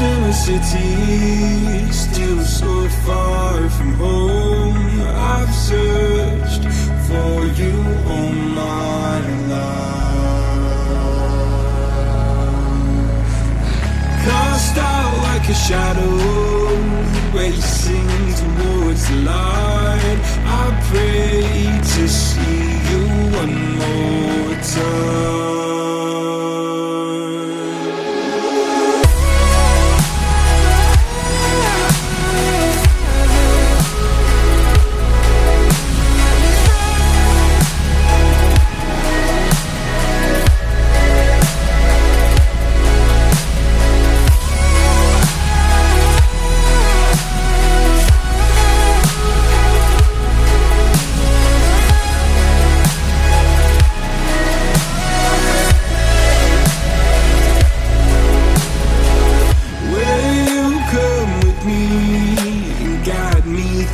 in a city, still so far from home. I've searched for you all my life. Cast out like a shadow, racing towards the light. I pray to see you one more time.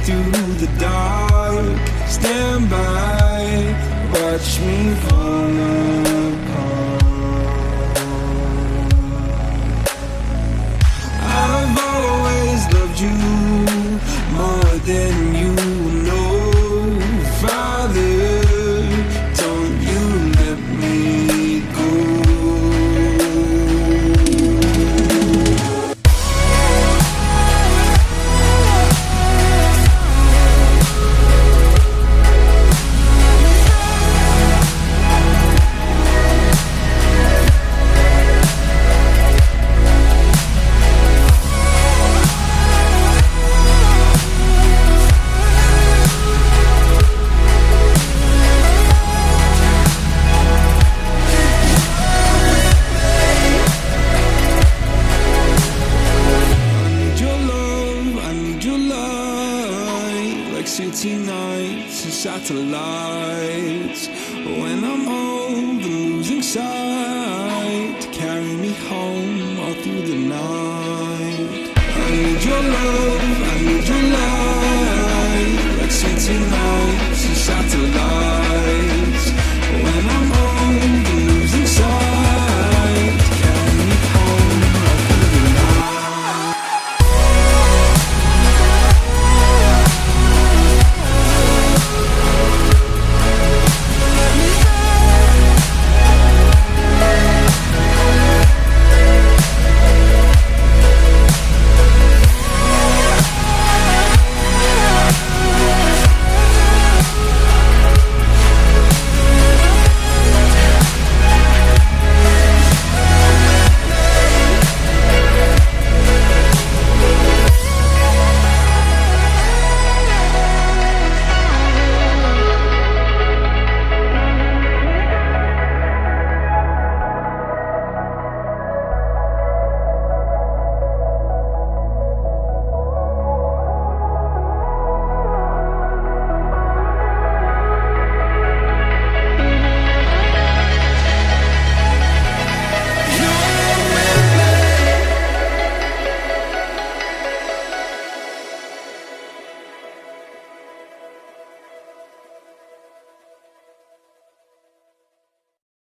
Through the dark, stand by, watch me fall apart. I've always loved you more than you know. Father, don't you let me go. City nights and satellite.